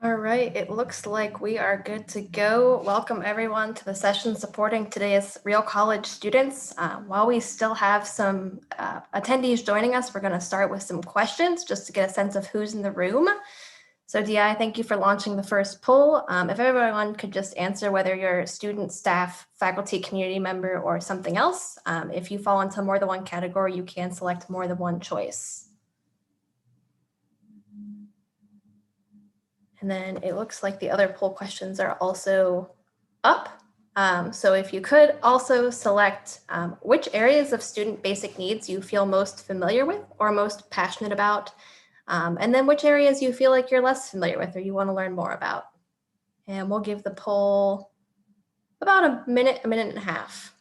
All right, it looks like we are good to go. Welcome everyone to the session supporting today's Real College students. While we still have some attendees joining us, we're going to start with some questions just to get a sense of who's in the room. So DI, thank you for launching the first poll. If everyone could just answer whether you're a student, staff, faculty, community member, or something else. If you fall into more than one category, you can select more than one choice. And then it looks like the other poll questions are also up. So if you could also select which areas of student basic needs you feel most familiar with or most passionate about, and then which areas you feel like you're less familiar with or you want to learn more about. And we'll give the poll about a minute and a half.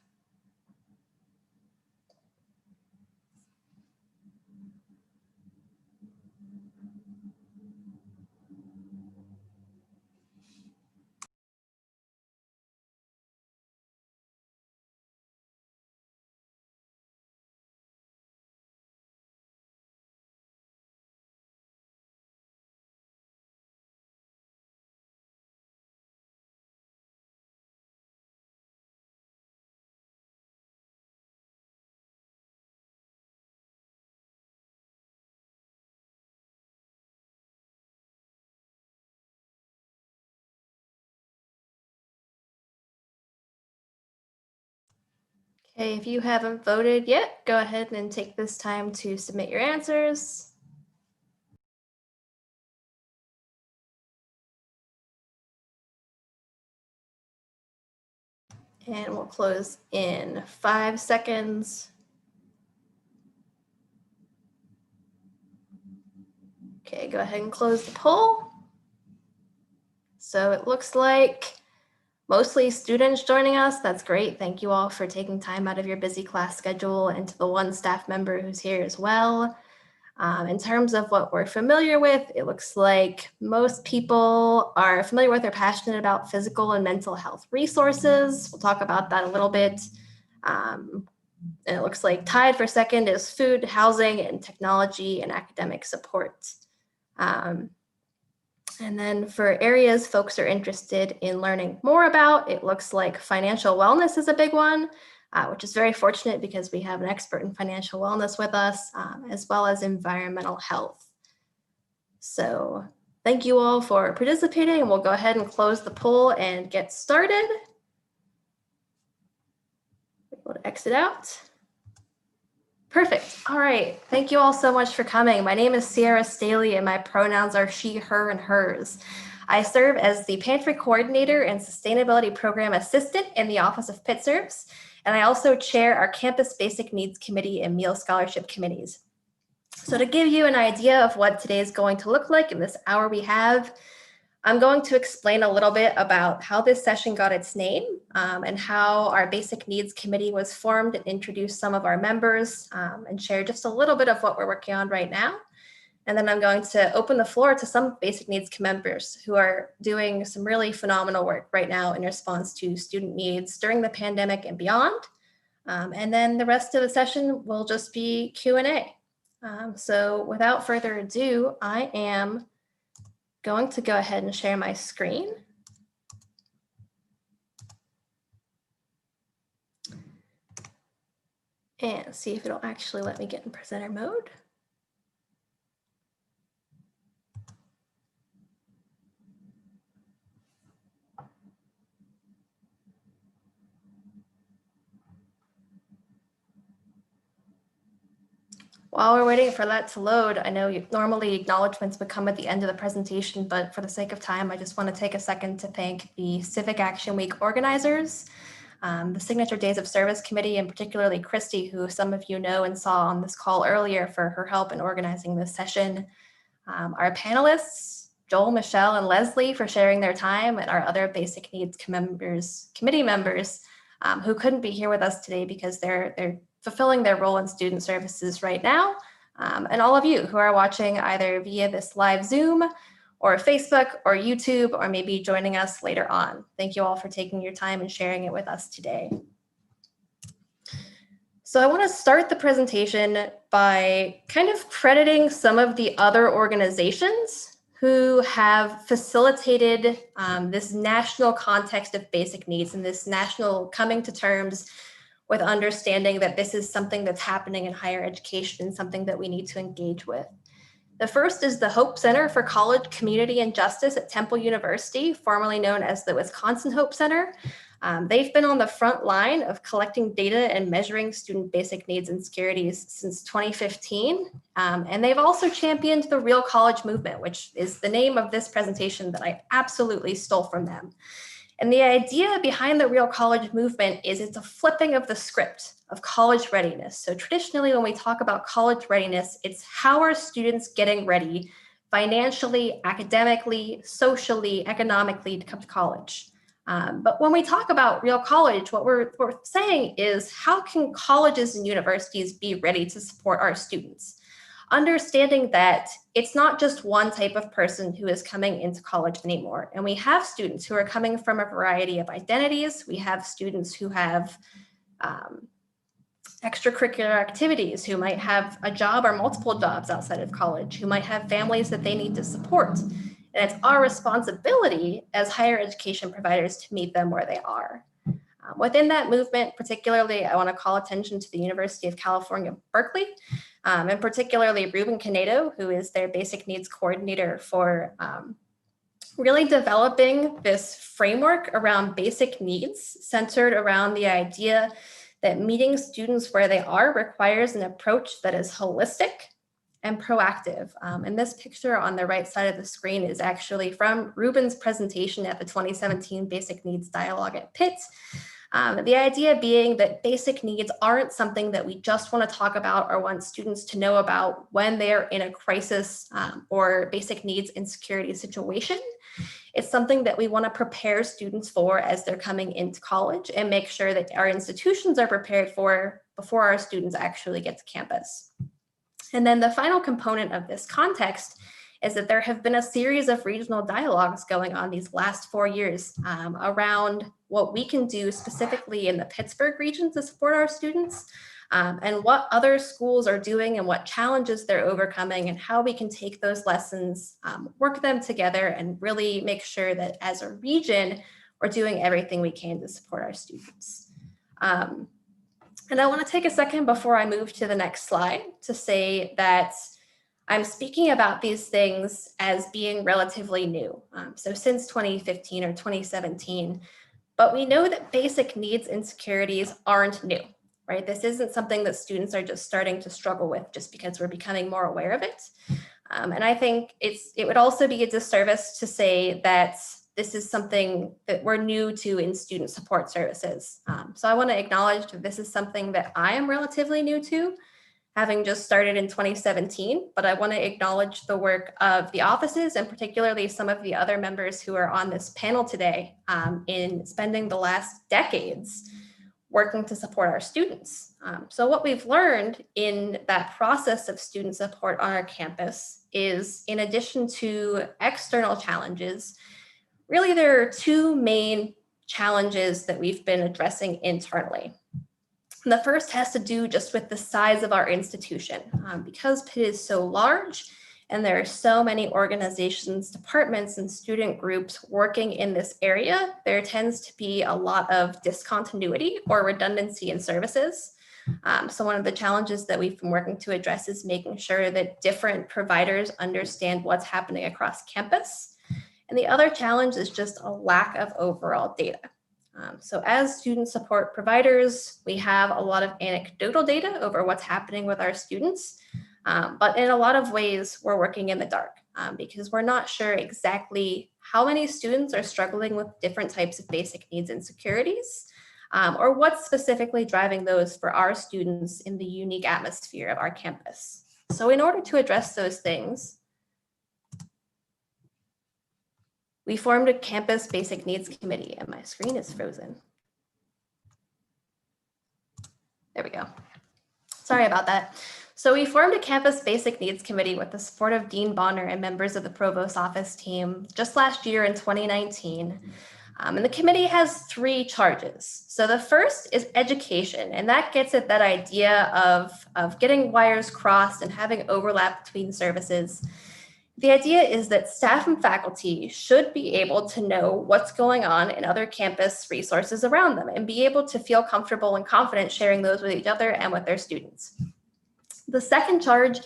Okay, if you haven't voted yet, go ahead and take this time to submit your answers. And we'll close in 5 seconds. Okay, go ahead and close the poll. So it looks like mostly students joining us. That's great. Thank you all for taking time out of your busy class schedule, and to the one staff member who's here as well. In terms of what we're familiar with, it looks like most people are familiar with or passionate about physical and mental health resources. We'll talk about that a little bit. And it looks like tied for second is food, housing, and technology and academic support. And then for areas folks are interested in learning more about, it looks like financial wellness is a big one, which is very fortunate because we have an expert in financial wellness with us, as well as environmental health. So thank you all for participating, and we'll go ahead and close the poll and get started. We'll exit out. Perfect. All right. Thank you all so much for coming. My name is Sierra Staley, and my pronouns are she, her, and hers. I serve as the Pantry Coordinator and Sustainability Program Assistant in the Office of Pit Serves, and I also chair our Campus Basic Needs Committee and Meal Scholarship Committees. So to give you an idea of what today is going to look like in this hour we have, I'm going to explain a little bit about how this session got its name and how our Basic Needs Committee was formed, and introduce some of our members and share just a little bit of what we're working on right now. And then I'm going to open the floor to some Basic Needs members who are doing some really phenomenal work right now in response to student needs during the pandemic and beyond. And then the rest of the session will just be Q&A. So without further ado, I am going to go ahead and share my screen. And see if it'll actually let me get in presenter mode. While we're waiting for that to load, I know normally acknowledgements would come at the end of the presentation, but for the sake of time, I just want to take a second to thank the Civic Action Week organizers, the Signature Days of Service Committee, and particularly Christy, who some of you know and saw on this call earlier, for her help in organizing this session. Our panelists, Joel, Michelle, and Leslie, for sharing their time, and our other Basic Needs committee members who couldn't be here with us today because they're fulfilling their role in student services right now, and all of you who are watching either via this live Zoom or Facebook or YouTube, or maybe joining us later on. Thank you all for taking your time and sharing it with us today. So I want to start the presentation by kind of crediting some of the other organizations who have facilitated this national context of basic needs and this national coming to terms with understanding that this is something that's happening in higher education and something that we need to engage with. The first is the Hope Center for College, Community, and Justice at Temple University, formerly known as the Wisconsin Hope Center. They've been on the front line of collecting data and measuring student basic needs and securities since 2015. And they've also championed the RealCollege Movement, which is the name of this presentation that I absolutely stole from them. And the idea behind the RealCollege Movement is it's a flipping of the script of college readiness. So traditionally, when we talk about college readiness, it's how are students getting ready financially, academically, socially, economically to come to college. But when we talk about RealCollege, what we're saying is how can colleges and universities be ready to support our students? Understanding that it's not just one type of person who is coming into college anymore. And we have students who are coming from a variety of identities. We have students who have extracurricular activities, who might have a job or multiple jobs outside of college, who might have families that they need to support. And it's our responsibility as higher education providers to meet them where they are. Within that movement, particularly, I want to call attention to the University of California, Berkeley, and particularly Ruben Canedo, who is their basic needs coordinator for really developing this framework around basic needs centered around the idea that meeting students where they are requires an approach that is holistic and proactive. And this picture on the right side of the screen is actually from Ruben's presentation at the 2017 Basic Needs Dialogue at Pitt. The idea being that basic needs aren't something that we just want to talk about or want students to know about when they're in a crisis or basic needs insecurity situation. It's something that we want to prepare students for as they're coming into college and make sure that our institutions are prepared for before our students actually get to campus. And then the final component of this context is that there have been a series of regional dialogues going on these last 4 years around what we can do specifically in the Pittsburgh region to support our students and what other schools are doing and what challenges they're overcoming and how we can take those lessons, work them together and really make sure that as a region, we're doing everything we can to support our students. And I want to take a second before I move to the next slide to say that I'm speaking about these things as being relatively new. So since 2015 or 2017, but we know that basic needs insecurities aren't new, right? This isn't something that students are just starting to struggle with just because we're becoming more aware of it. And I think it would also be a disservice to say that this is something that we're new to in student support services. So I want to acknowledge that this is something that I am relatively new to, having just started in 2017, but I want to acknowledge the work of the offices and particularly some of the other members who are on this panel today in spending the last decades working to support our students. So what we've learned in that process of student support on our campus is, in addition to external challenges, really there are two main challenges that we've been addressing internally. The first has to do just with the size of our institution. Because Pitt is so large and there are so many organizations, departments, and student groups working in this area, there tends to be a lot of discontinuity or redundancy in services. So one of the challenges that we've been working to address is making sure that different providers understand what's happening across campus. And the other challenge is just a lack of overall data. So as student support providers, we have a lot of anecdotal data over what's happening with our students, but in a lot of ways, we're working in the dark because we're not sure exactly how many students are struggling with different types of basic needs insecurities, or what's specifically driving those for our students in the unique atmosphere of our campus. So in order to address those things, we formed a campus basic needs committee, and my screen is frozen. There we go. Sorry about that. So we formed a campus basic needs committee with the support of Dean Bonner and members of the provost office team just last year in 2019. And the committee has three charges. So the first is education, and that gets at that idea of getting wires crossed and having overlap between services. The idea is that staff and faculty should be able to know what's going on in other campus resources around them and be able to feel comfortable and confident sharing those with each other and with their students. The second charge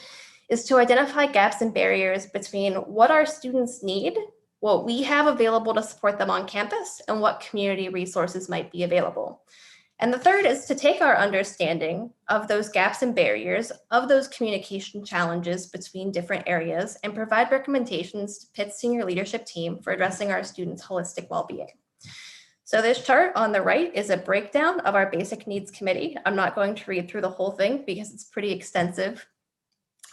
is to identify gaps and barriers between what our students need, what we have available to support them on campus, and what community resources might be available. And the third is to take our understanding of those gaps and barriers, of those communication challenges between different areas, and provide recommendations to Pitt's senior leadership team for addressing our students' holistic well-being. So this chart on the right is a breakdown of our basic needs committee. I'm not going to read through the whole thing because it's pretty extensive.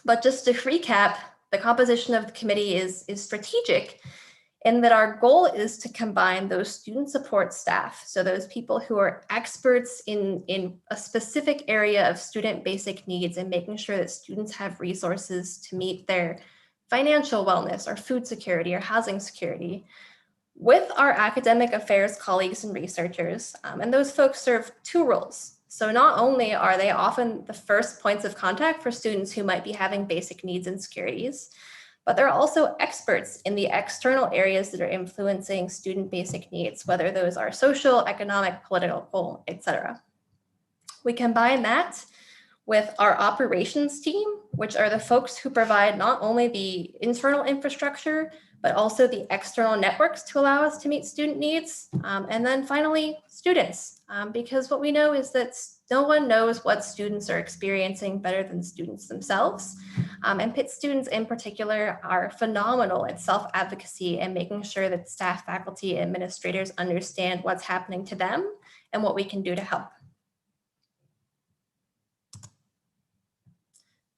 But just to recap, the composition of the committee is strategic in that our goal is to combine those student support staff, so those people who are experts in a specific area of student basic needs and making sure that students have resources to meet their financial wellness or food security or housing security, with our academic affairs colleagues and researchers. And those folks serve two roles. So not only are they often the first points of contact for students who might be having basic needs insecurities, but they're also experts in the external areas that are influencing student basic needs, whether those are social, economic, political, etc. We combine that with our operations team, which are the folks who provide not only the internal infrastructure, but also the external networks to allow us to meet student needs. And then finally, students, because what we know is that no one knows what students are experiencing better than students themselves. And Pitt students in particular are phenomenal at self-advocacy and making sure that staff, faculty, administrators understand what's happening to them and what we can do to help.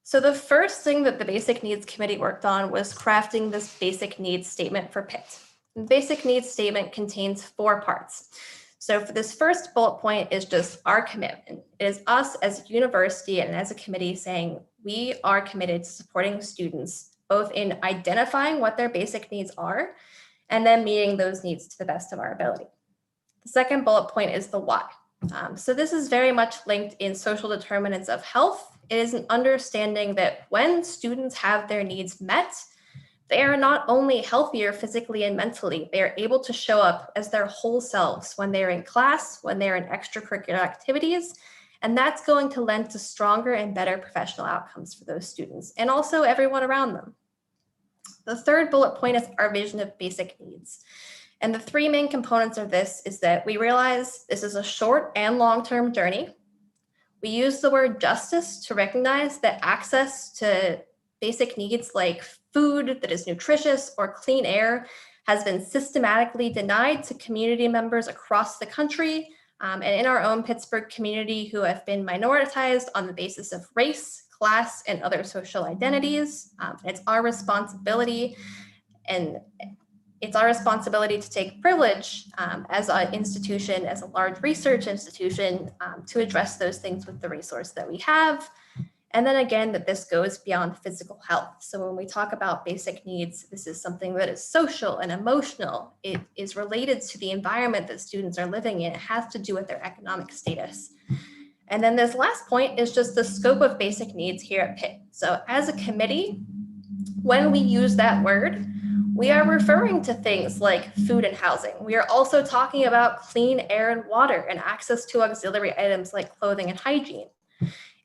So the first thing that the Basic Needs Committee worked on was crafting this basic needs statement for Pitt. The basic needs statement contains 4 parts. So for this first bullet point is just our commitment. It is us as a university and as a committee saying we are committed to supporting students, both in identifying what their basic needs are and then meeting those needs to the best of our ability. The second bullet point is the why. So this is very much linked in social determinants of health. It is an understanding that when students have their needs met, they are not only healthier physically and mentally, they are able to show up as their whole selves when they're in class, when they're in extracurricular activities, and that's going to lend to stronger and better professional outcomes for those students and also everyone around them. The third bullet point is our vision of basic needs. And the 3 main components of this is that we realize this is a short and long-term journey. We use the word justice to recognize that access to basic needs like food that is nutritious or clean air has been systematically denied to community members across the country and in our own Pittsburgh community who have been minoritized on the basis of race, class, and other social identities. It's our responsibility to take privilege as an institution, as a large research institution, to address those things with the resource that we have. And then again, that this goes beyond physical health. So when we talk about basic needs, this is something that is social and emotional. It is related to the environment that students are living in. It has to do with their economic status. And then this last point is just the scope of basic needs here at Pitt. So as a committee, when we use that word, we are referring to things like food and housing. We are also talking about clean air and water and access to auxiliary items like clothing and hygiene.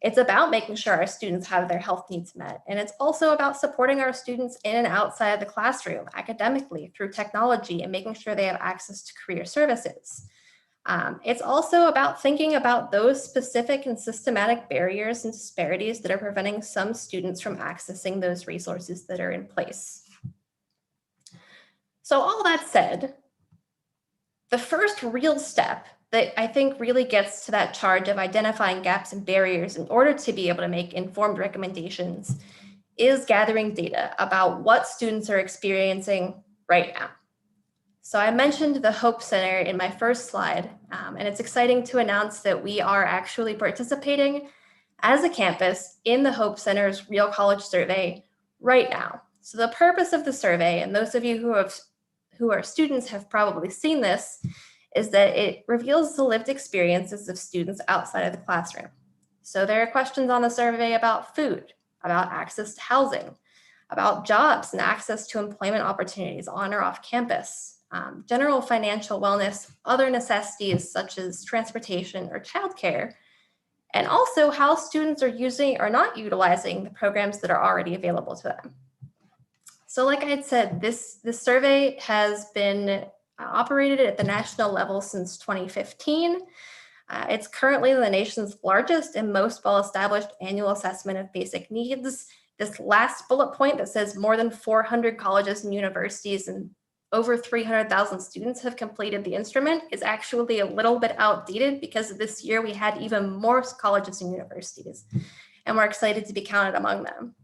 It's about making sure our students have their health needs met. And it's also about supporting our students in and outside of the classroom academically through technology and making sure they have access to career services. It's also about thinking about those specific and systematic barriers and disparities that are preventing some students from accessing those resources that are in place. So all that said, the first real step that I think really gets to that charge of identifying gaps and barriers in order to be able to make informed recommendations is gathering data about what students are experiencing right now. So I mentioned the Hope Center in my first slide, and it's exciting to announce that we are actually participating as a campus in the Hope Center's RealCollege survey right now. So the purpose of the survey, and those of you who are students have probably seen this, is that it reveals the lived experiences of students outside of the classroom. So there are questions on the survey about food, about access to housing, about jobs and access to employment opportunities on or off campus, general financial wellness, other necessities such as transportation or childcare, and also how students are using or not utilizing the programs that are already available to them. So like I had said, this survey has been operated at the national level since 2015. It's currently the nation's largest and most well-established annual assessment of basic needs. This last bullet point that says more than 400 colleges and universities and over 300,000 students have completed the instrument is actually a little bit outdated because this year we had even more colleges and universities, and we're excited to be counted among them.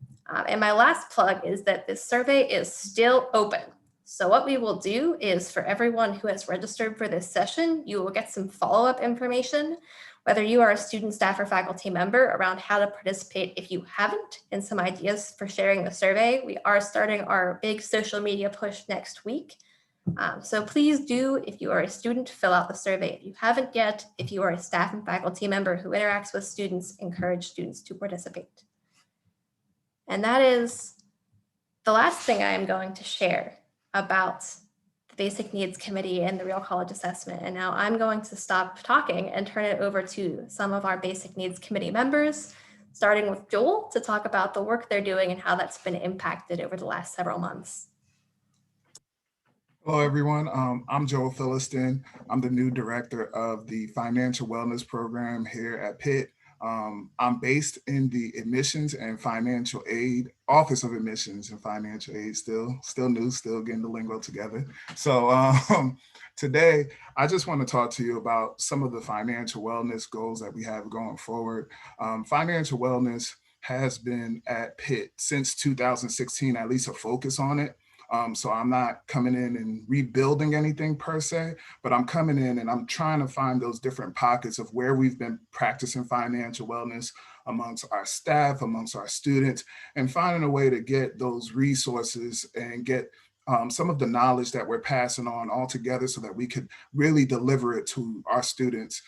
And my last plug is that this survey is still open. So what we will do is for everyone who has registered for this session, you will get some follow-up information, whether you are a student, staff, or faculty member, around how to participate if you haven't, and some ideas for sharing the survey. We are starting our big social media push next week. So please do, if you are a student, fill out the survey. If you haven't yet, if you are a staff and faculty member who interacts with students, encourage students to participate. And that is the last thing I am going to share about the Basic Needs Committee and the Real College Assessment. And now I'm going to stop talking and turn it over to some of our Basic Needs Committee members, starting with Joel, to talk about the work they're doing and how that's been impacted over the last several months. Hello, everyone. I'm Joel Philliston. I'm the new director of the Financial Wellness Program here at Pitt. I'm based in the Admissions and Financial Aid, Office of Admissions and Financial Aid, still new, still getting the lingo together. So today, I just want to talk to you about some of the financial wellness goals that we have going forward. Financial wellness has been at Pitt since 2016, at least a focus on it. So I'm not coming in and rebuilding anything per se, but I'm coming in and I'm trying to find those different pockets of where we've been practicing financial wellness amongst our staff, amongst our students, and finding a way to get those resources and get some of the knowledge that we're passing on all together so that we could really deliver it to our students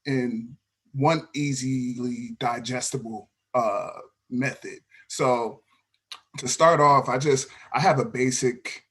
in one easily digestible method. So to start off, I have a basic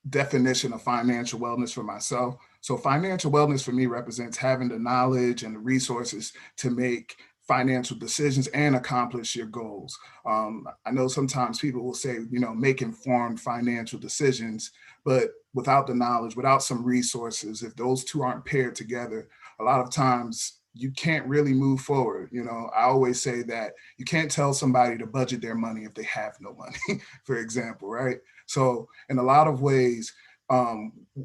definition of financial wellness for myself. So financial wellness for me represents having the knowledge and the resources to make financial decisions and accomplish your goals. I know sometimes people will say, make informed financial decisions, but without the knowledge, without some resources, if those two aren't paired together, a lot of times you can't really move forward. I always say that you can't tell somebody to budget their money if they have no money, for example, right? So in a lot of ways,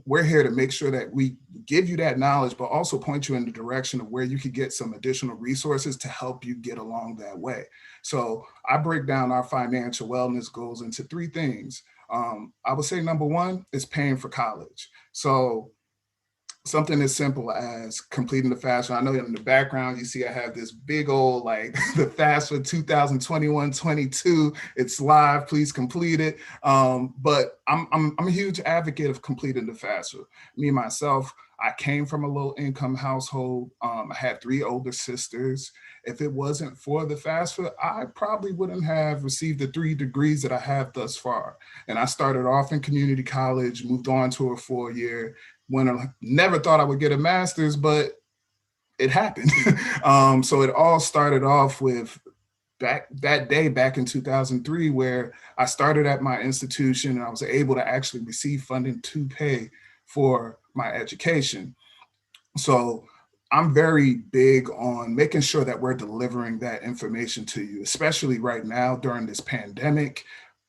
we're here to make sure that we give you that knowledge, but also point you in the direction of where you could get some additional resources to help you get along that way. So I break down our financial wellness goals into three things. I would say number one is paying for college. So something as simple as completing the FAFSA. I know in the background, you see I have this big old, the FAFSA 2021-22. It's live, please complete it. But I'm a huge advocate of completing the FAFSA. Me, myself, I came from a low income household. I had 3 older sisters. If it wasn't for the FAFSA, I probably wouldn't have received the 3 degrees that I have thus far. And I started off in community college, moved on to a 4-year, when I never thought I would get a master's, but it happened. So it all started off with back in 2003, where I started at my institution and I was able to actually receive funding to pay for my education. So I'm very big on making sure that we're delivering that information to you, especially right now during this pandemic.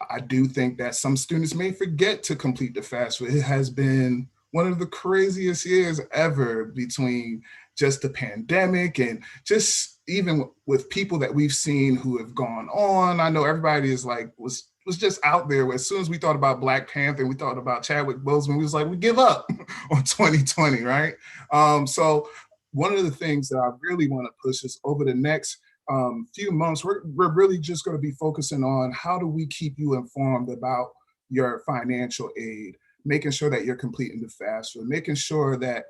I do think that some students may forget to complete the FAFSA. It has been one of the craziest years ever between just the pandemic and just even with people that we've seen who have gone on. I know everybody is was just out there. As soon as we thought about Black Panther, we thought about Chadwick Boseman, we was like, we give up on 2020, right? So one of the things that I really want to push is over the next few months, we're really just going to be focusing on how do we keep you informed about your financial aid, making sure that you're completing the FAFSA, making sure that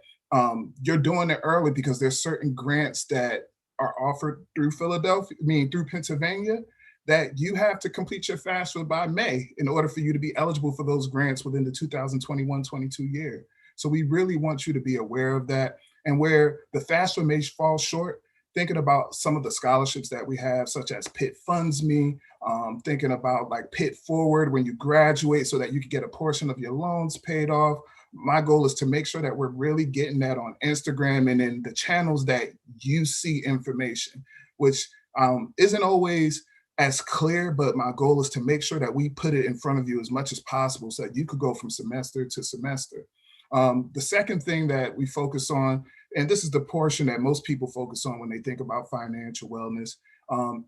you're doing it early, because there's certain grants that are offered through through Pennsylvania that you have to complete your FAFSA by May in order for you to be eligible for those grants within the 2021-22 year. So we really want you to be aware of that. And where the FAFSA may fall short, thinking about some of the scholarships that we have, such as Pitt Funds Me, thinking about like Pitt Forward when you graduate so that you can get a portion of your loans paid off. My goal is to make sure that we're really getting that on Instagram and in the channels that you see information, which isn't always as clear, but my goal is to make sure that we put it in front of you as much as possible so that you could go from semester to semester. The second thing that we focus on, and this is the portion that most people focus on when they think about financial wellness,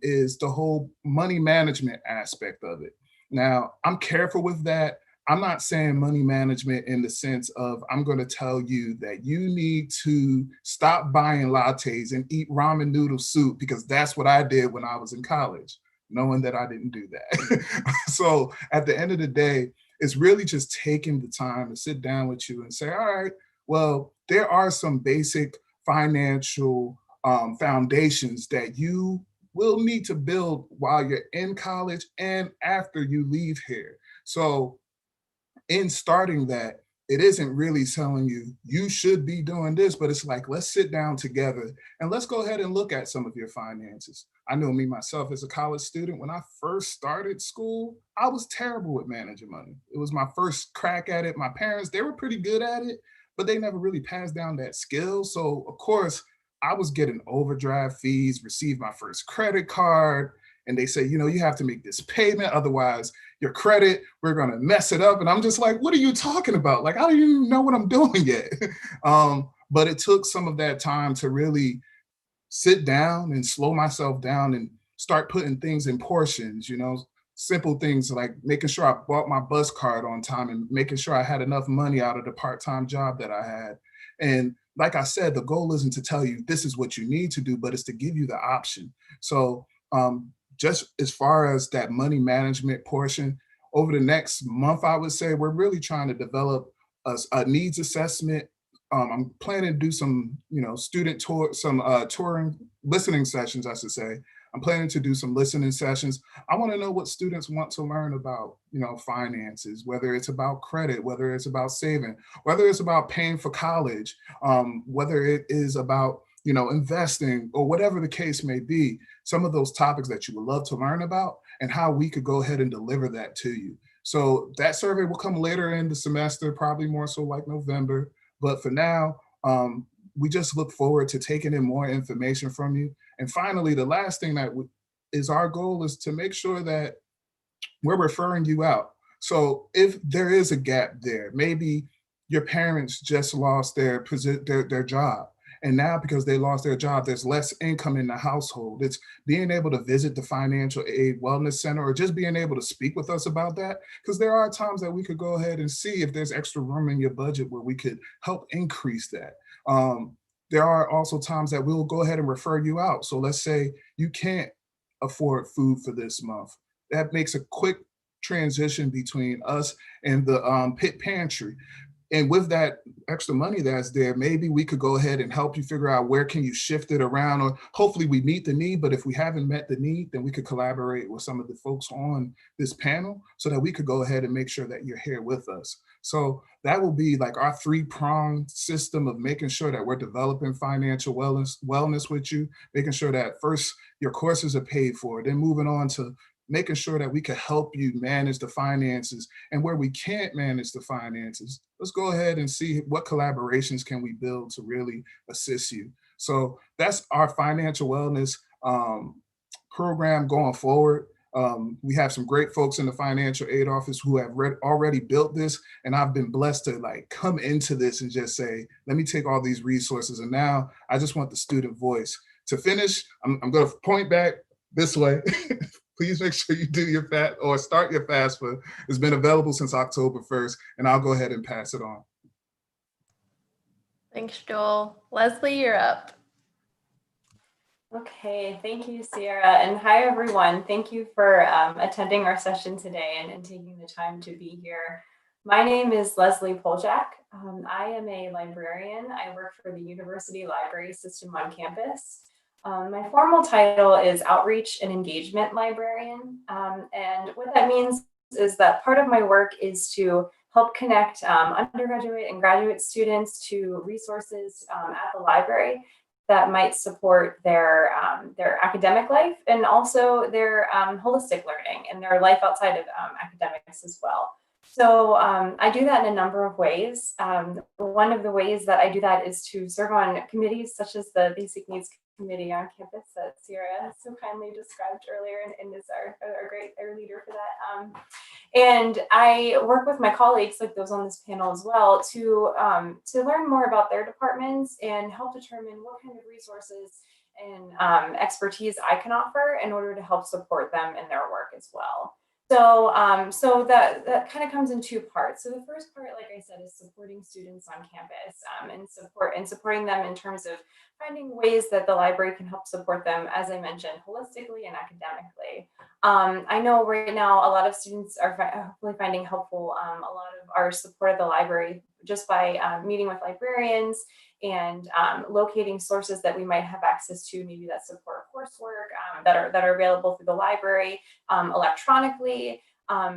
is the whole money management aspect of it. Now, I'm careful with that. I'm not saying money management in the sense of I'm going to tell you that you need to stop buying lattes and eat ramen noodle soup, because that's what I did when I was in college, knowing that I didn't do that. So at the end of the day, it's really just taking the time to sit down with you and say, all right, well, there are some basic financial foundations that you will need to build while you're in college and after you leave here. So in starting that, it isn't really telling you you should be doing this, but it's like, let's sit down together and let's go ahead and look at some of your finances. I know me myself as a college student, when I first started school, I was terrible with managing money. It was my first crack at it. My parents, they were pretty good at it, but they never really passed down that skill. So of course, I was getting overdraft fees, received my first credit card, and they say, you have to make this payment, otherwise your credit, we're going to mess it up. And I'm just like, what are you talking about? Like, I don't even know what I'm doing yet. But it took some of that time to really sit down and slow myself down and start putting things in portions, simple things like making sure I bought my bus card on time and making sure I had enough money out of the part-time job that I had. And like I said, the goal isn't to tell you this is what you need to do, but it's to give you the option. So just as far as that money management portion, over the next month, I would say we're really trying to develop a needs assessment. I'm planning to do some, student tour, some touring listening sessions, I should say. I'm planning to do some listening sessions. I want to know what students want to learn about, finances, whether it's about credit, whether it's about saving, whether it's about paying for college, whether it is about, investing, or whatever the case may be, some of those topics that you would love to learn about and how we could go ahead and deliver that to you. So that survey will come later in the semester, probably more so like November. But for now, we just look forward to taking in more information from you. And finally, the last thing that is our goal is to make sure that we're referring you out. So if there is a gap there, maybe your parents just lost their job. And now because they lost their job, there's less income in the household. It's being able to visit the financial aid wellness center or just being able to speak with us about that. Because there are times that we could go ahead and see if there's extra room in your budget where we could help increase that. There are also times that we'll go ahead and refer you out. So let's say you can't afford food for this month. That makes a quick transition between us and the Pitt Pantry. And with that extra money that's there, maybe we could go ahead and help you figure out where can you shift it around, or hopefully we meet the need. But if we haven't met the need, then we could collaborate with some of the folks on this panel so that we could go ahead and make sure that you're here with us. So that will be like our three-pronged system of making sure that we're developing financial wellness with you, making sure that first your courses are paid for, then moving on to making sure that we can help you manage the finances. And where we can't manage the finances, let's go ahead and see what collaborations can we build to really assist you. So that's our financial wellness program going forward. We have some great folks in the financial aid office who have already built this. And I've been blessed to like come into this and just say, let me take all these resources. And now I just want the student voice. To finish, I'm going to point back this way. Please make sure you do your start your FAFSA. It's been available since October 1st, and I'll go ahead and pass it on. Thanks, Joel. Leslie, you're up. Okay, thank you, Sierra, and hi, everyone. Thank you for attending our session today and taking the time to be here. My name is Leslie Poljak. I am a librarian. I work for the University Library System on campus. My formal title is Outreach and Engagement Librarian. And what that means is that part of my work is to help connect undergraduate and graduate students to resources at the library that might support their academic life and also their holistic learning and their life outside of academics as well. So I do that in a number of ways. One of the ways that I do that is to serve on committees such as the Basic Needs Committee on campus that Sierra so kindly described earlier and is our great leader for that. And I work with my colleagues, like those on this panel as well, to learn more about their departments and help determine what kind of resources and expertise I can offer in order to help support them in their work as well. So that kind of comes in two parts. So the first part, like I said, is supporting students on campus and supporting them in terms of finding ways that the library can help support them, as I mentioned, holistically and academically. I know right now a lot of students are hopefully finding helpful a lot of our support at the library just by meeting with librarians and locating sources that we might have access to, maybe that support coursework that are available through the library electronically.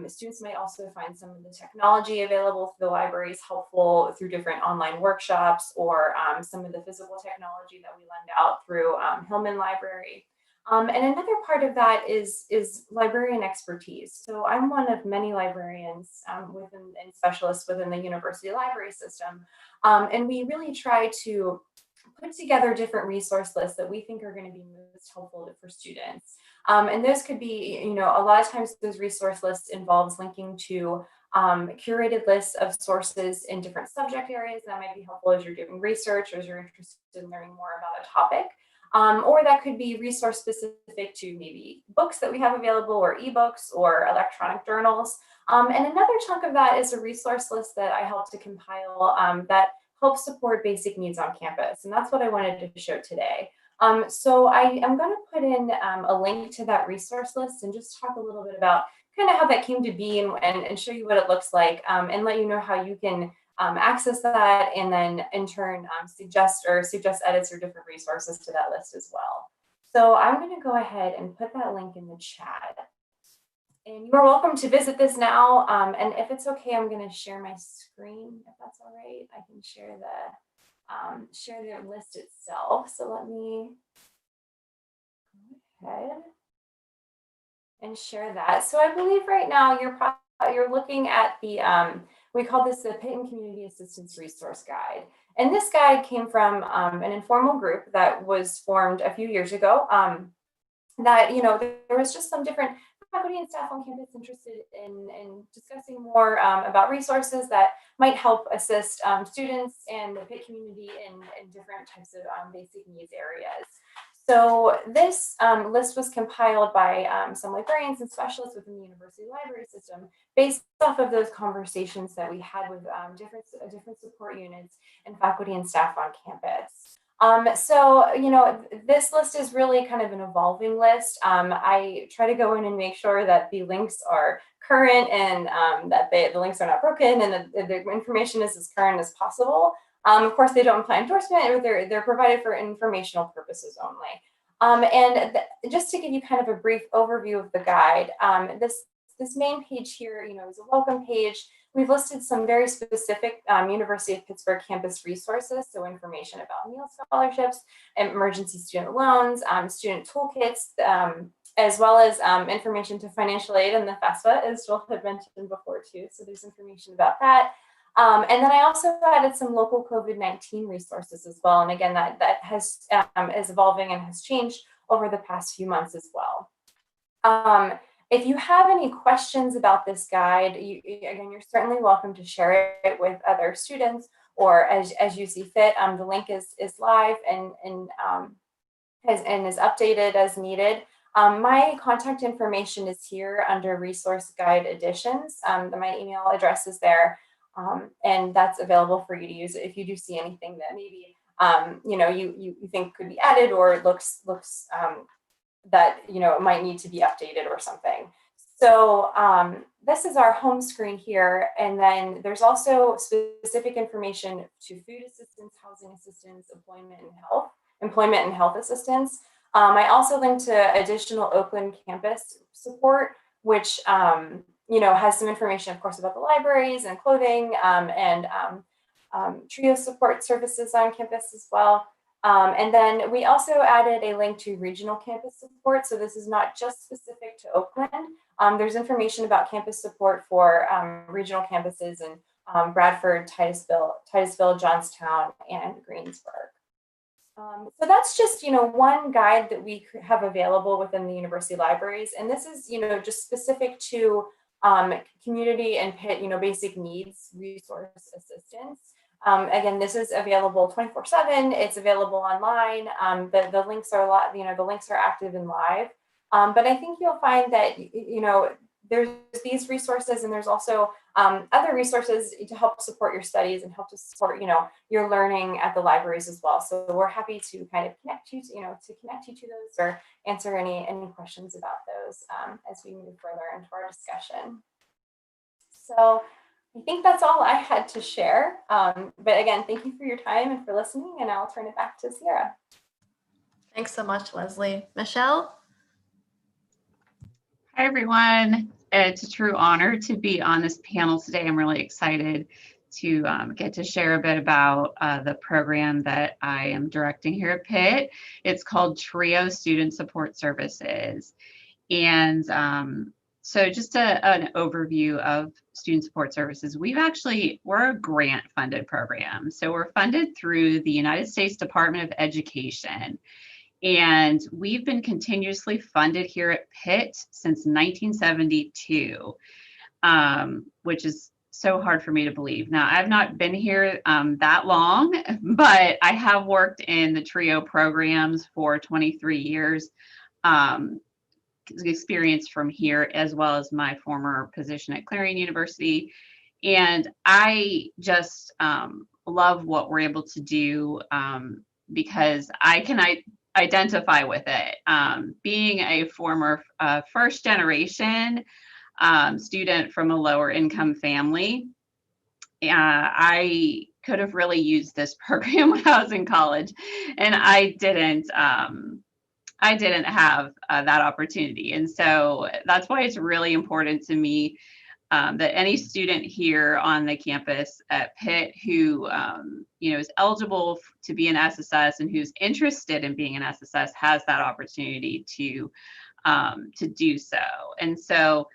Students might also find some of the technology available through the libraries helpful through different online workshops or some of the physical technology that we lend out through Hillman Library. And another part of that is librarian expertise. So I'm one of many librarians and specialists within the university library system. And we really try to put together different resource lists that we think are going to be most helpful for students. And those could be, a lot of times those resource lists involves linking to curated lists of sources in different subject areas that might be helpful as you're doing research or as you're interested in learning more about a topic. Or that could be resource specific to maybe books that we have available or ebooks or electronic journals. And another chunk of that is a resource list that I helped to compile that helps support basic needs on campus. And that's what I wanted to show today. So I am going to put in a link to that resource list and just talk a little bit about kind of how that came to be and show you what it looks like and let you know how you can access that and then in turn suggest edits or different resources to that list as well. So I'm going to go ahead and put that link in the chat. And you are welcome to visit this now. And if it's okay, I'm going to share my screen. If that's all right, I can share the list itself. So let me go ahead and share that. So I believe right now you're looking at the we call this the Pitt and Community Assistance Resource Guide. And this guide came from an informal group that was formed a few years ago. That there was just some different faculty and staff on campus interested in discussing more about resources that might help assist students and the Pitt community in different types of basic needs areas. So this list was compiled by some librarians and specialists within the university library system based off of those conversations that we had with different support units and faculty and staff on campus. So, this list is really kind of an evolving list. I try to go in and make sure that the links are current and that the links are not broken and the information is as current as possible. Of course, they don't imply endorsement, or they're provided for informational purposes only. Just to give you kind of a brief overview of the guide, this main page here, is a welcome page. We've listed some very specific University of Pittsburgh campus resources, so information about meal scholarships, emergency student loans, student toolkits, as well as information to financial aid and the FAFSA, as Joel had mentioned before too. So there's information about that. And then I also added some local COVID-19 resources as well. And again, that is evolving and has changed over the past few months as well. If you have any questions about this guide, again, you're certainly welcome to share it with other students or as you see fit. The link is live and is updated as needed. My contact information is here under resource guide additions. My email address is there. And that's available for you to use if you do see anything that maybe you think could be added or it looks that it might need to be updated or something. So this is our home screen here, and then there's also specific information to food assistance, housing assistance, employment, and health employment and health assistance. I also linked to additional Oakland campus support, which has some information, of course, about the libraries and clothing and trio support services on campus as well. And then we also added a link to regional campus support. So this is not just specific to Oakland. There's information about campus support for regional campuses in Bradford, Titusville, Johnstown, and Greensburg. So that's just, one guide that we have available within the university libraries. And this is, just specific to community and Pitt, basic needs resource assistance. Again, this is available 24/7. It's available online. The links are the links are active and live. But I think you'll find that, there's these resources, and there's also other resources to help support your studies and help to support, your learning at the libraries as well. So we're happy to kind of connect you to those or answer any questions about those as we move further into our discussion. So I think that's all I had to share. But again, thank you for your time and for listening, and I'll turn it back to Sierra. Thanks so much, Leslie. Michelle? Hi, everyone. It's a true honor to be on this panel today. I'm really excited to get to share a bit about the program that I am directing here at Pitt. It's called TRIO Student Support Services. And so just an overview of Student Support Services. We're a grant funded program. So we're funded through the United States Department of Education. And we've been continuously funded here at Pitt since 1972, which is so hard for me to believe. Now, I've not been here that long, but I have worked in the TRIO programs for 23 years, experience from here, as well as my former position at Clarion University. And I just love what we're able to do because I can identify with it. Being a former first generation student from a lower income family, I could have really used this program when I was in college, and I didn't have that opportunity. And so that's why it's really important to me that any student here on the campus at Pitt who is eligible to be an SSS and who's interested in being an SSS has that opportunity to do so. And so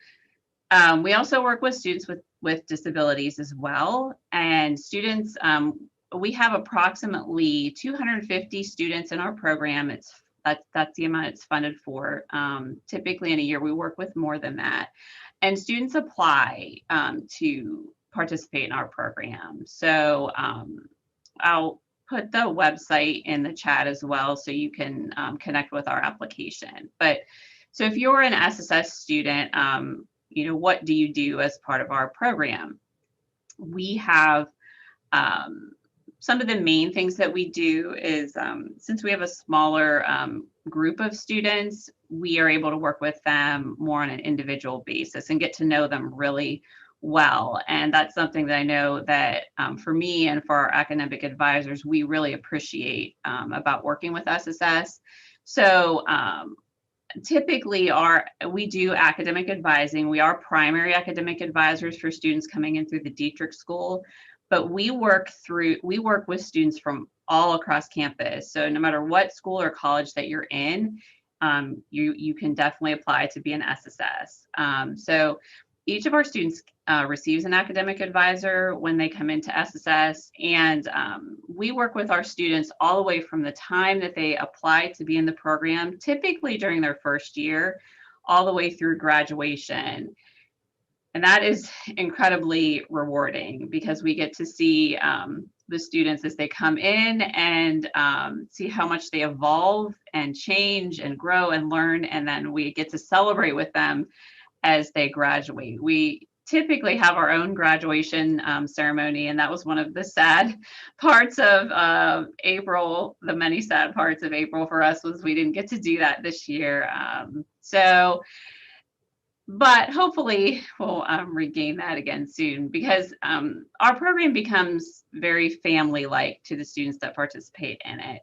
we also work with students with disabilities as well. And students, we have approximately 250 students in our program. That's the amount it's funded for. Typically in a year, we work with more than that. And students apply to participate in our program. So I'll put the website in the chat as well so you can connect with our application. But so if you're an SSS student, what do you do as part of our program? We have some of the main things that we do is since we have a smaller group of students, we are able to work with them more on an individual basis and get to know them really well. And that's something that I know that for me and for our academic advisors, we really appreciate about working with SSS. So typically we do academic advising. We are primary academic advisors for students coming in through the Dietrich School, but we work with students from all across campus. So no matter what school or college that you're in, you can definitely apply to be an SSS. So each of our students receives an academic advisor when they come into SSS, and we work with our students all the way from the time that they apply to be in the program, typically during their first year, all the way through graduation. And that is incredibly rewarding because we get to see the students as they come in and see how much they evolve and change and grow and learn. And then we get to celebrate with them as they graduate. We typically have our own graduation ceremony, and that was one of the sad parts of April. The many sad parts of April for us was we didn't get to do that this year. But hopefully we'll regain that again soon because our program becomes very family-like to the students that participate in it.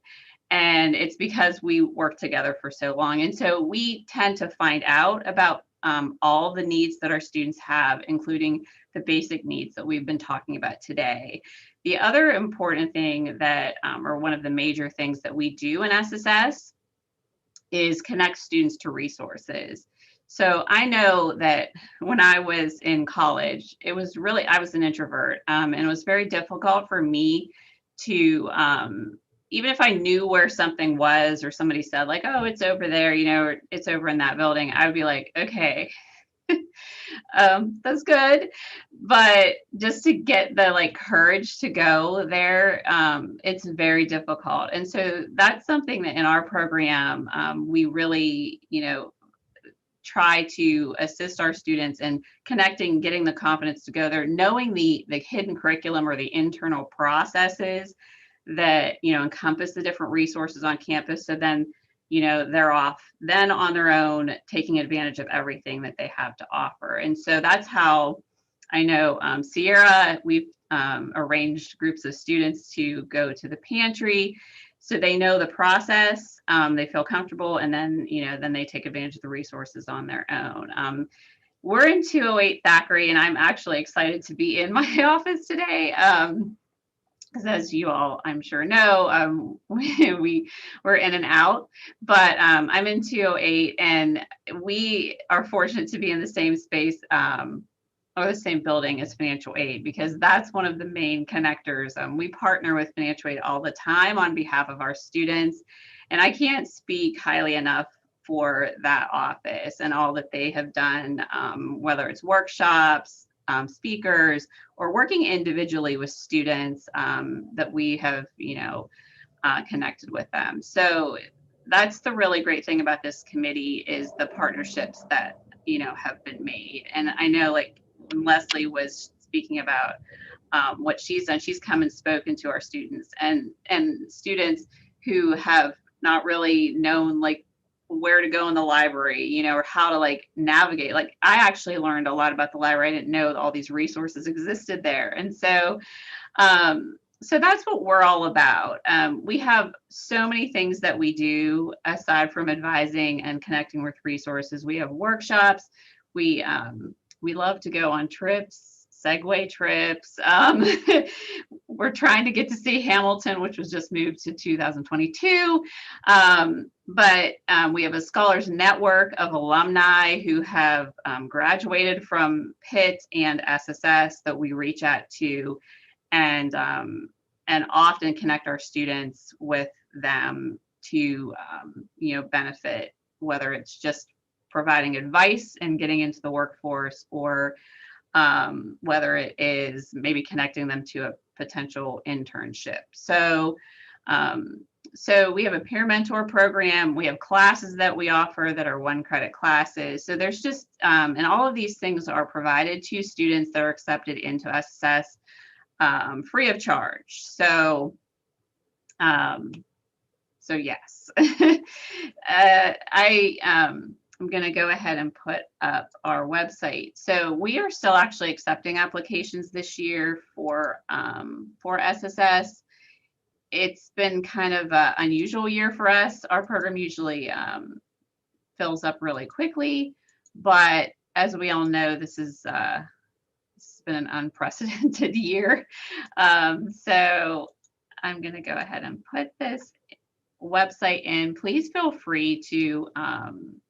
And it's because we work together for so long. And so we tend to find out about all the needs that our students have, including the basic needs that we've been talking about today. The other important thing that, or one of the major things that we do in SSS is connect students to resources. So I know that when I was in college, it was really, I was an introvert, and it was very difficult for me to, even if I knew where something was, or somebody said like, oh, it's over there, you know, or it's over in that building, I would be like, okay, that's good. But just to get the like courage to go there, it's very difficult. And so that's something that in our program, we really, you know, try to assist our students in connecting, getting the confidence to go there, knowing the hidden curriculum or the internal processes that, you know, encompass the different resources on campus. So then, you know, they're off then on their own, taking advantage of everything that they have to offer. And so that's how I know Sierra, we've arranged groups of students to go to the pantry, so they know the process, they feel comfortable, and then, you know, then they take advantage of the resources on their own. We're in 208 Thackeray, and I'm actually excited to be in my office today. Because as you all, I'm sure know, we're in and out, but I'm in 208, and we are fortunate to be in the same space, or the same building as financial aid, because that's one of the main connectors. We partner with financial aid all the time on behalf of our students, and I can't speak highly enough for that office and all that they have done, whether it's workshops, speakers, or working individually with students that we have, you know, connected with them. So that's the really great thing about this committee, is the partnerships that, you know, have been made. And I know, like when Leslie was speaking about what she's done, she's come and spoken to our students, and students who have not really known like where to go in the library, you know, or how to like navigate. Like I actually learned a lot about the library. I didn't know that all these resources existed there. And so, so that's what we're all about. We have so many things that we do aside from advising and connecting with resources. We have workshops. We love to go on trips, Segway trips. We're trying to get to see Hamilton, which was just moved to 2022. But we have a scholars network of alumni who have graduated from Pitt and SSS that we reach out to, and often connect our students with them to, you know, benefit, whether it's just providing advice and getting into the workforce, or whether it is maybe connecting them to a potential internship. So, so we have a peer mentor program. We have classes that we offer that are 1-credit classes. So there's just, and all of these things are provided to students that are accepted into SSS free of charge. So, so yes, I'm going to go ahead and put up our website. So we are still actually accepting applications this year for SSS. It's been kind of an unusual year for us. Our program usually fills up really quickly, but as we all know, this has been an unprecedented year. So I'm going to go ahead and put this website in. Please feel free to,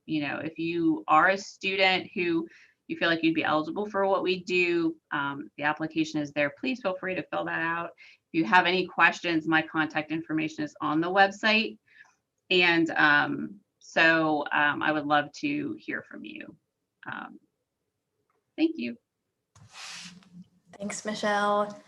you know, if you are a student who you feel like you'd be eligible for what we do, the application is there. Please feel free to fill that out. If you have any questions, my contact information is on the website. And so I would love to hear from you. Thank you. Thanks, Michelle.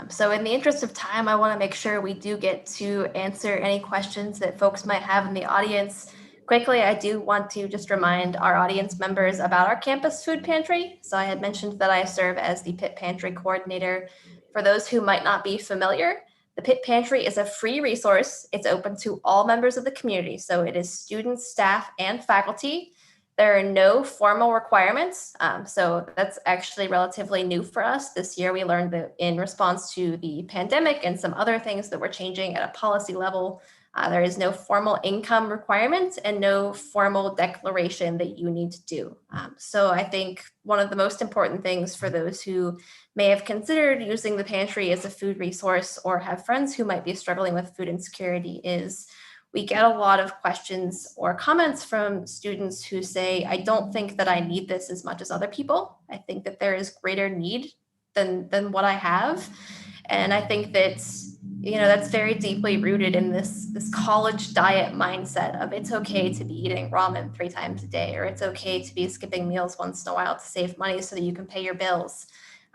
So in the interest of time, I want to make sure we do get to answer any questions that folks might have in the audience. Quickly, I do want to just remind our audience members about our campus food pantry. So I had mentioned that I serve as the Pitt Pantry coordinator. For those who might not be familiar, the Pitt Pantry is a free resource. It's open to all members of the community. So it is students, staff, and faculty. There are no formal requirements, so that's actually relatively new for us. This year, we learned that in response to the pandemic and some other things that were changing at a policy level, There is no formal income requirement and no formal declaration that you need to do. So I think one of the most important things for those who may have considered using the pantry as a food resource or have friends who might be struggling with food insecurity is we get a lot of questions or comments from students who say, I don't think that I need this as much as other people. I think that there is greater need than what I have. And I think that, that's very deeply rooted in this college diet mindset of it's okay to be eating ramen 3 times a day, or it's okay to be skipping meals once in a while to save money so that you can pay your bills.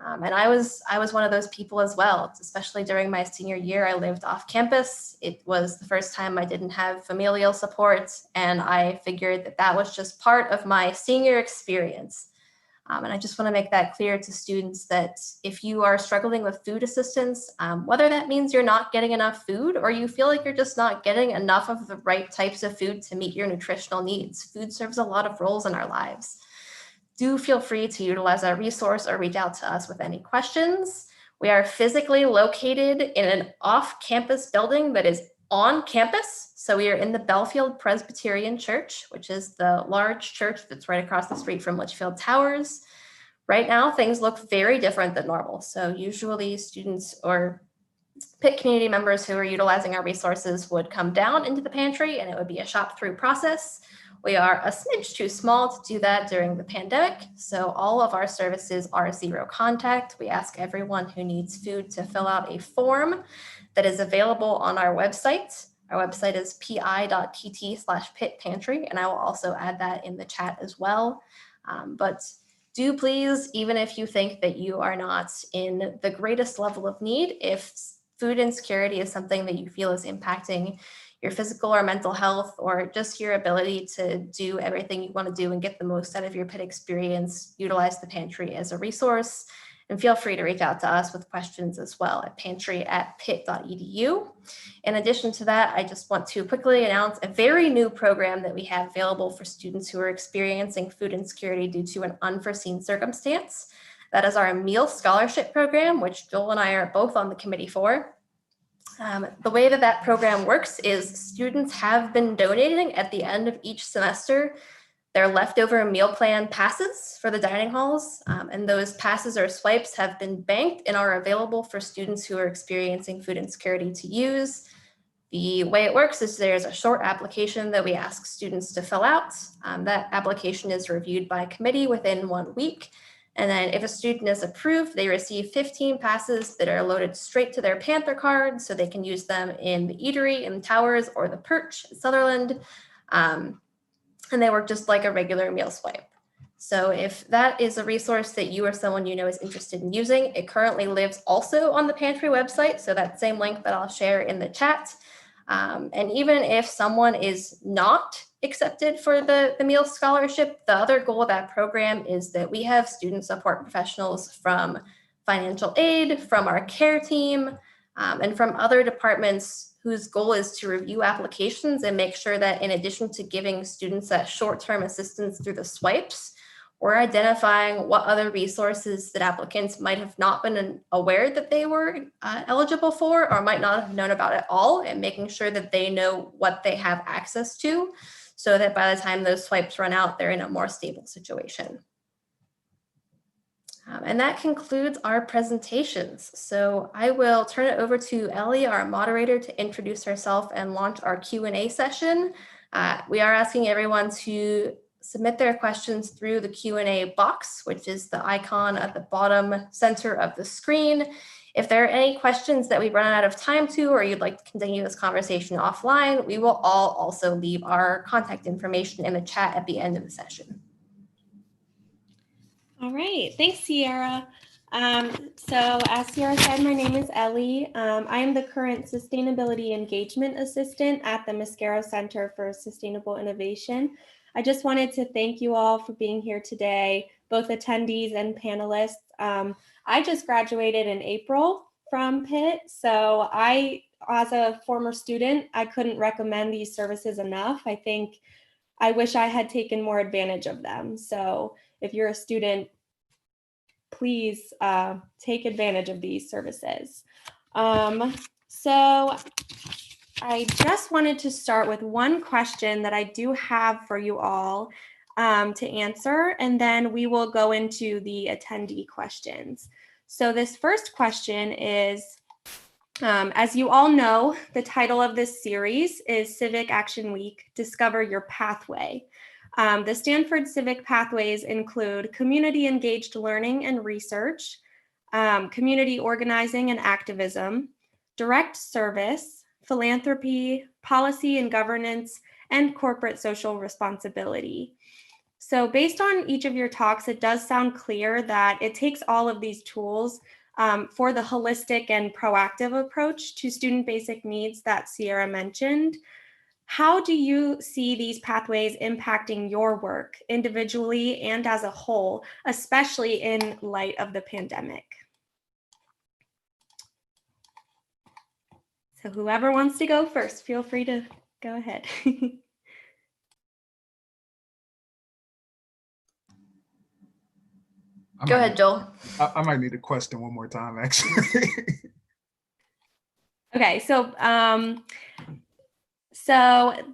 And I was one of those people as well, especially during my senior year. I lived off campus. It was the first time I didn't have familial support, and I figured that was just part of my senior experience. And I just want to make that clear to students that if you are struggling with food assistance, whether that means you're not getting enough food or you feel like you're just not getting enough of the right types of food to meet your nutritional needs, food serves a lot of roles in our lives. Do feel free to utilize our resource or reach out to us with any questions. We are physically located in an off-campus building that is on campus. So we are in the Belfield Presbyterian Church, which is the large church that's right across the street from Litchfield Towers. Right now, things look very different than normal. So usually students or Pitt community members who are utilizing our resources would come down into the pantry and it would be a shop through process. We are a smidge too small to do that during the pandemic, so all of our services are zero contact. We ask everyone who needs food to fill out a form that is available on our website. Our website is pi.tt/Pitt Pantry, and I will also add that in the chat as well. But do please, even if you think that you are not in the greatest level of need, if food insecurity is something that you feel is impacting your physical or mental health, or just your ability to do everything you want to do and get the most out of your Pitt experience, utilize the pantry as a resource. And feel free to reach out to us with questions as well at pantry@pitt.edu. In addition to that, I just want to quickly announce a very new program that we have available for students who are experiencing food insecurity due to an unforeseen circumstance. That is our meal scholarship program, which Joel and I are both on the committee for. The way that program works is students have been donating at the end of each semester their leftover meal plan passes for the dining halls, and those passes or swipes have been banked and are available for students who are experiencing food insecurity to use. The way it works is there's a short application that we ask students to fill out. That application is reviewed by committee within 1 week. And then if a student is approved, they receive 15 passes that are loaded straight to their Panther card, so they can use them in the eatery in Towers or the Perch at Sutherland. And they work just like a regular meal swipe. So if that is a resource that you or someone you know is interested in using, it currently lives also on the Pantry website. So that same link that I'll share in the chat. And even if someone is not accepted for the meal scholarship, the other goal of that program is that we have student support professionals from financial aid, from our care team, and from other departments whose goal is to review applications and make sure that in addition to giving students that short-term assistance through the swipes, we're identifying what other resources that applicants might have not been aware that they were eligible for or might not have known about at all, and making sure that they know what they have access to so that by the time those swipes run out, they're in a more stable situation. And that concludes our presentations. So I will turn it over to Ellie, our moderator, to introduce herself and launch our Q&A session. We are asking everyone to submit their questions through the Q&A box, which is the icon at the bottom center of the screen. If there are any questions that we run out of time to, or you'd like to continue this conversation offline, we will all also leave our contact information in the chat at the end of the session. All right, thanks, Sierra. So as Sierra said, my name is Ellie. I am the current Sustainability Engagement Assistant at the Mosquero Center for Sustainable Innovation. I just wanted to thank you all for being here today, both attendees and panelists. I just graduated in April from Pitt, so as a former student, I couldn't recommend these services enough. I wish I had taken more advantage of them. So if you're a student, please take advantage of these services. So I just wanted to start with one question that I do have for you all to answer, and then we will go into the attendee questions. So this first question is, as you all know, the title of this series is Civic Action Week, Discover Your Pathway. The Stanford Civic Pathways include community engaged learning and research, community organizing and activism, direct service, philanthropy, policy and governance, and corporate social responsibility. So based on each of your talks, it does sound clear that it takes all of these tools for the holistic and proactive approach to student basic needs that Sierra mentioned. How do you see these pathways impacting your work individually and as a whole, especially in light of the pandemic? So whoever wants to go first, feel free to go ahead. Go ahead, Joel. I might need to question one more time, actually. Okay, so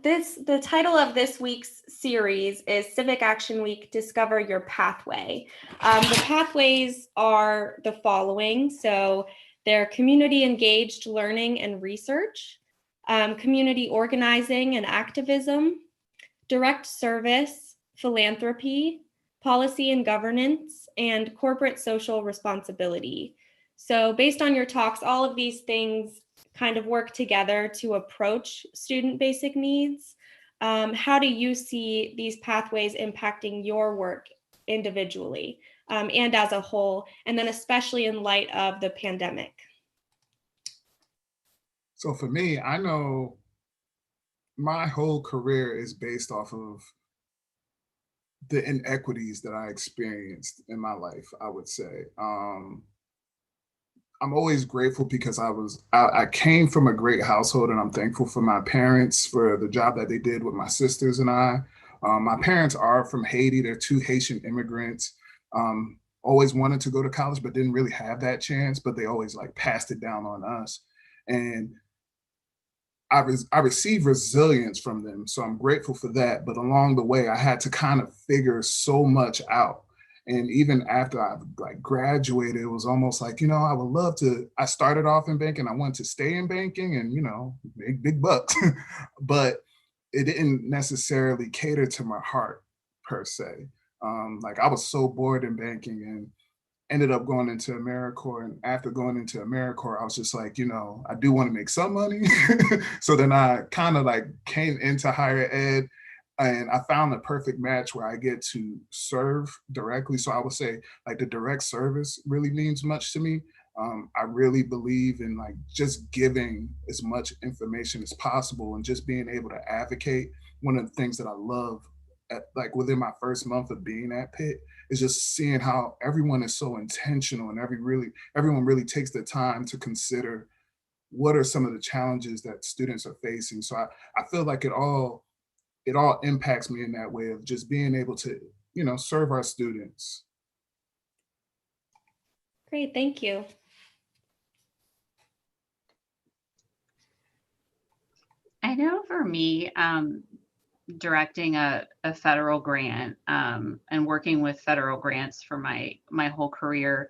the title of this week's series is Civic Action Week, Discover Your Pathway. The pathways are the following. So they're community engaged learning and research, community organizing and activism, direct service, philanthropy, policy and governance, and corporate social responsibility. So based on your talks, all of these things kind of work together to approach student basic needs. How do you see these pathways impacting your work individually and as a whole, and then especially in light of the pandemic? So for me, I know my whole career is based off of the inequities that I experienced in my life, I would say. I'm always grateful because I came from a great household, and I'm thankful for my parents for the job that they did with my sisters and I. My parents are from Haiti. They're two Haitian immigrants. Always wanted to go to college, but didn't really have that chance, but they always like passed it down on us. And I received resilience from them. So I'm grateful for that. But along the way, I had to kind of figure so much out. And even after I like graduated, it was almost like, I would love to, I started off in banking. I wanted to stay in banking and, make big bucks, but it didn't necessarily cater to my heart per se. Like I was so bored in banking and ended up going into AmeriCorps. And after going into AmeriCorps, I was just like, I do want to make some money. So then I kind of like came into higher ed. And I found the perfect match where I get to serve directly. So I would say like the direct service really means much to me. I really believe in like just giving as much information as possible and just being able to advocate. One of the things that I love like within my first month of being at Pitt is just seeing how everyone is so intentional and everyone really takes the time to consider what are some of the challenges that students are facing. So I feel like it all impacts me in that way of just being able to, serve our students. Great, thank you. I know for me, directing a federal grant and working with federal grants for my whole career,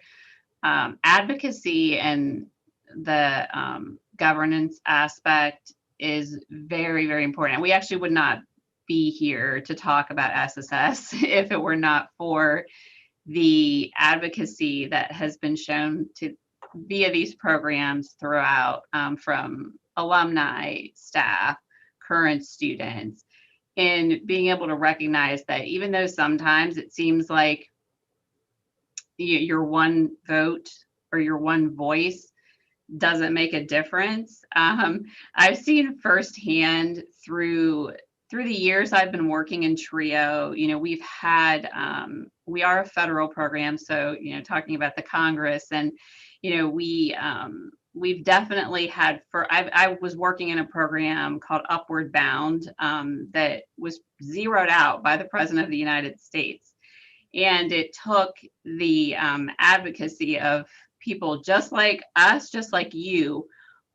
advocacy and the governance aspect is very, very important. We actually would not be here to talk about SSS if it were not for the advocacy that has been shown to via these programs throughout, from alumni, staff, current students, in being able to recognize that even though sometimes it seems like your one vote or your one voice doesn't make a difference. I've seen firsthand through the years I've been working in TRIO, we've had, we are a federal program. So, talking about the Congress and, we've definitely had I was working in a program called Upward Bound that was zeroed out by the President of the United States. And it took the advocacy of people just like us, just like you,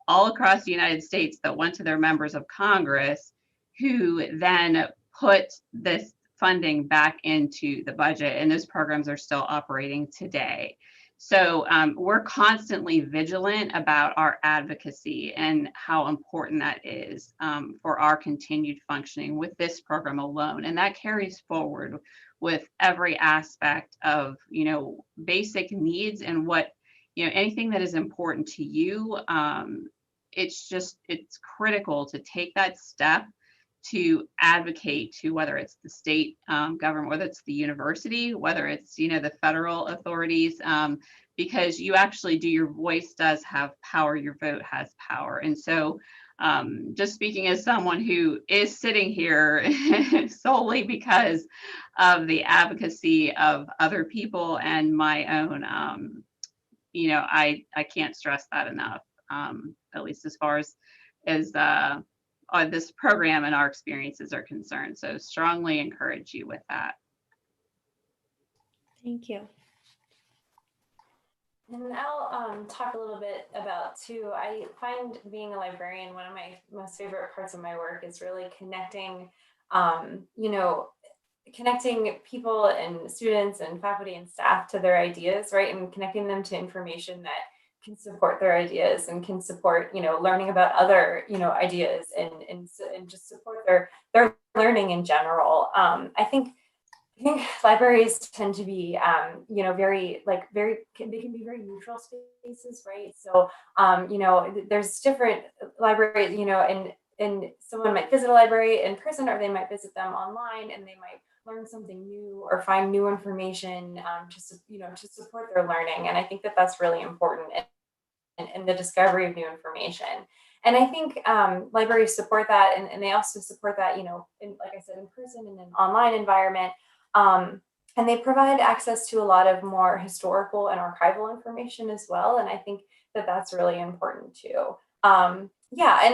all across the United States that went to their members of Congress, who then put this funding back into the budget, and those programs are still operating today. So we're constantly vigilant about our advocacy and how important that is for our continued functioning with this program alone. And that carries forward with every aspect of, basic needs and what, anything that is important to you. It's critical to take that step to advocate to, whether it's the state government, whether it's the university, whether it's, the federal authorities, because you actually do, your voice does have power, your vote has power. And so just speaking as someone who is sitting here solely because of the advocacy of other people and my own, I can't stress that enough, at least as far as this program and our experiences are concerned. So strongly encourage you with that. Thank you. And I'll talk a little bit about too, I find being a librarian, one of my most favorite parts of my work is really connecting, connecting people and students and faculty and staff to their ideas, right? And connecting them to information that can support their ideas and can support, learning about other, ideas and just support their learning in general. I think libraries tend to be, they can be very neutral spaces, right? So, there's different libraries, and someone might visit a library in person, or they might visit them online, and they might learn something new or find new information to support their learning. And I think that that's really important in the discovery of new information. And I think libraries support that, and they also support that, like I said, in person and in an online environment. And they provide access to a lot of more historical and archival information as well. And I think that that's really important too. And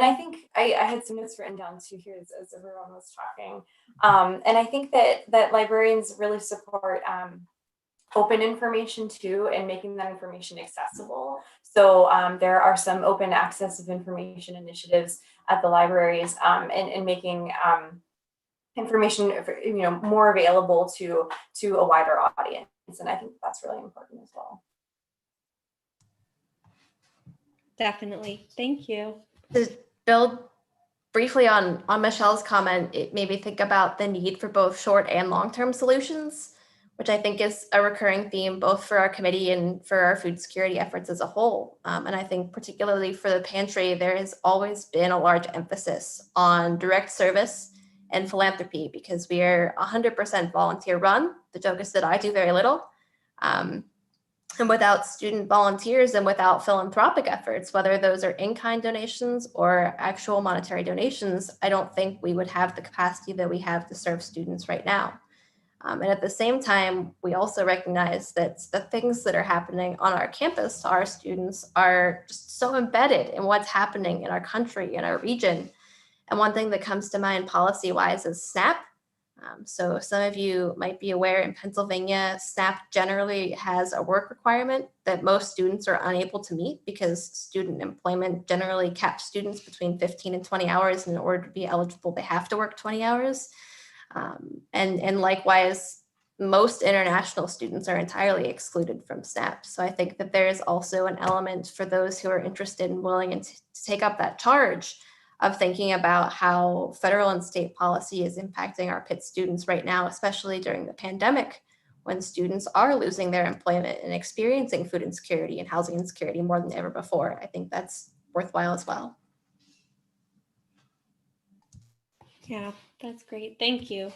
I think I had some notes written down too here as everyone was talking. And I think that librarians really support open information too, and making that information accessible. So there are some open access of information initiatives at the libraries, and making information, more available to a wider audience. And I think that's really important as well. Definitely. Thank you. To build briefly on Michelle's comment, it made me think about the need for both short and long-term solutions, which I think is a recurring theme both for our committee and for our food security efforts as a whole. And I think particularly for the pantry, there has always been a large emphasis on direct service and philanthropy, because we are 100% volunteer run. The joke is that I do very little. And without student volunteers and without philanthropic efforts, whether those are in-kind donations or actual monetary donations, I don't think we would have the capacity that we have to serve students right now. And at the same time, we also recognize that the things that are happening on our campus to our students are just so embedded in what's happening in our country, in our region. And one thing that comes to mind policy-wise is SNAP. So some of you might be aware, in Pennsylvania, SNAP generally has a work requirement that most students are unable to meet, because student employment generally caps students between 15 and 20 hours. And in order to be eligible, they have to work 20 hours. And likewise, most international students are entirely excluded from SNAP. So I think that there is also an element for those who are interested and willing to take up that charge of thinking about how federal and state policy is impacting our Pitt students right now, especially during the pandemic, when students are losing their employment and experiencing food insecurity and housing insecurity more than ever before. I think that's worthwhile as well. Yeah, that's great. Thank you.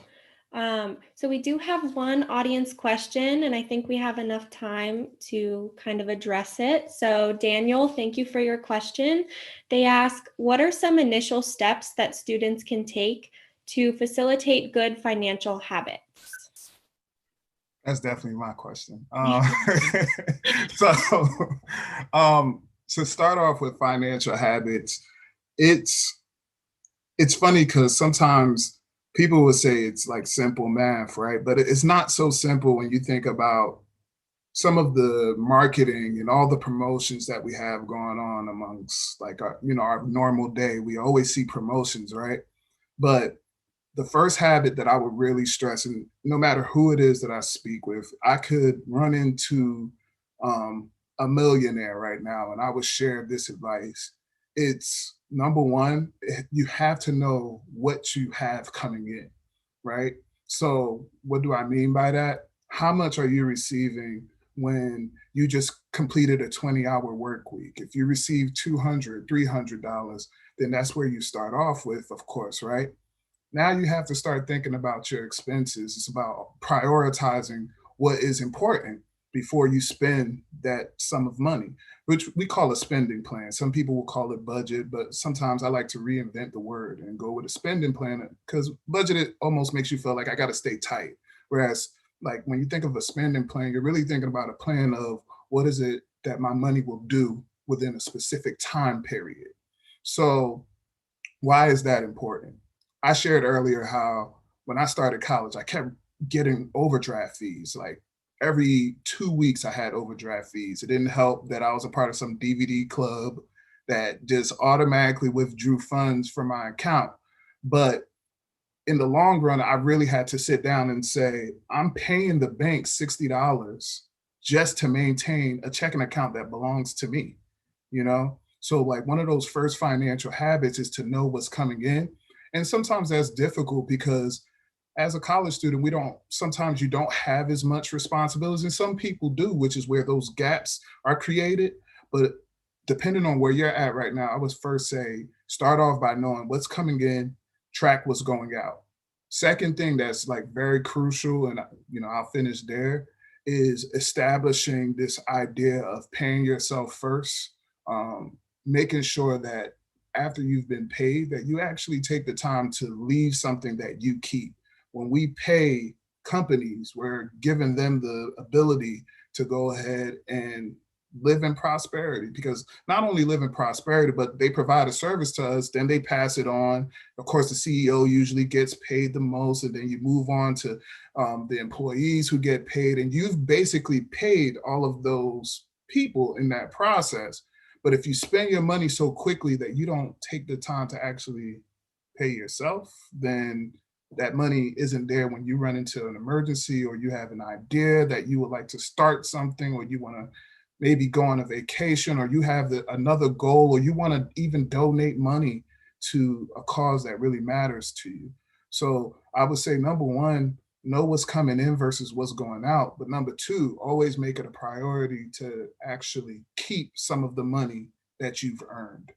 So we do have one audience question, and I think we have enough time to kind of address it. So Daniel, thank you for your question. They ask, what are some initial steps that students can take to facilitate good financial habits? That's definitely my question. To start off with financial habits, it's funny because sometimes people would say it's like simple math, right? But it's not so simple when you think about some of the marketing and all the promotions that we have going on amongst like our, our normal day, we always see promotions, right? But the first habit that I would really stress, and no matter who it is that I speak with, I could run into a millionaire right now and I would share this advice. It's number one, you have to know what you have coming in, right? So what do I mean by that? How much are you receiving when you just completed a 20-hour work week? If you receive $200, $300, then that's where you start off with, of course, right? Now you have to start thinking about your expenses. It's about prioritizing what is important before you spend that sum of money, which we call a spending plan. Some people will call it budget, but sometimes I like to reinvent the word and go with a spending plan, because budget, it almost makes you feel like I got to stay tight. Whereas like when you think of a spending plan, you're really thinking about a plan of what is it that my money will do within a specific time period. So why is that important? I shared earlier how when I started college, I kept getting overdraft fees. Like every 2 weeks, I had overdraft fees. It didn't help that I was a part of some DVD club that just automatically withdrew funds from my account. But in the long run, I really had to sit down and say, I'm paying the bank $60 just to maintain a checking account that belongs to me, So like one of those first financial habits is to know what's coming in. And sometimes that's difficult because as a college student, sometimes you don't have as much responsibilities, and some people do, which is where those gaps are created. But depending on where you're at right now, I would first say, start off by knowing what's coming in, track what's going out. Second thing that's like very crucial, and I'll finish there, is establishing this idea of paying yourself first, making sure that after you've been paid, that you actually take the time to leave something that you keep. When we pay companies, we're giving them the ability to go ahead and live in prosperity, because not only live in prosperity, but they provide a service to us, then they pass it on. Of course, the CEO usually gets paid the most, and then you move on to the employees who get paid, and you've basically paid all of those people in that process. But if you spend your money so quickly that you don't take the time to actually pay yourself, then that money isn't there when you run into an emergency, or you have an idea that you would like to start something, or you want to maybe go on a vacation, or you have another goal, or you want to even donate money to a cause that really matters to you. So I would say, number one, know what's coming in versus what's going out. But number two, always make it a priority to actually keep some of the money that you've earned.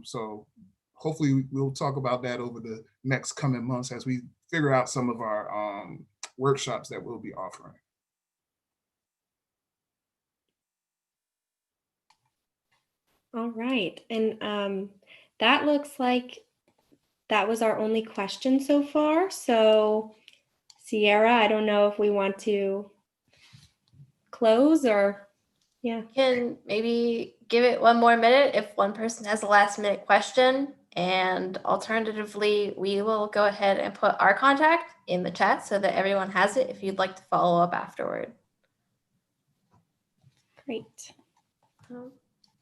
So hopefully we'll talk about that over the next coming months as we figure out some of our workshops that we'll be offering. All right. And that looks like that was our only question so far. So Sierra, I don't know if we want to close or, yeah. Can maybe give it one more minute if one person has a last minute question, and alternatively, we will go ahead and put our contact in the chat so that everyone has it if you'd like to follow up afterward. Great.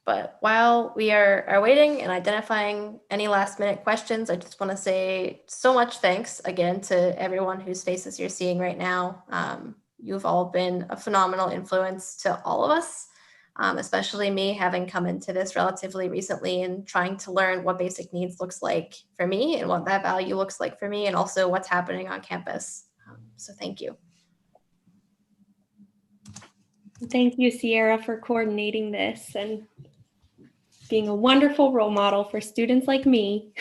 But while we are waiting and identifying any last minute questions, I just want to say so much thanks again to everyone whose faces you're seeing right now. You've all been a phenomenal influence to all of us, especially me having come into this relatively recently and trying to learn what basic needs looks like for me and what that value looks like for me, and also what's happening on campus. So thank you. Thank you, Sierra, for coordinating this and being a wonderful role model for students like me,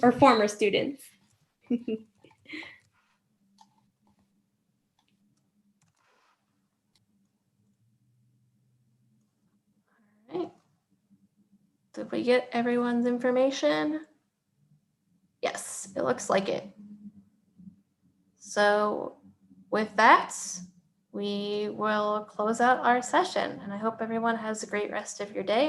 or former students. All right. Did we get everyone's information? Yes, it looks like it. So with that, we will close out our session, and I hope everyone has a great rest of your day. And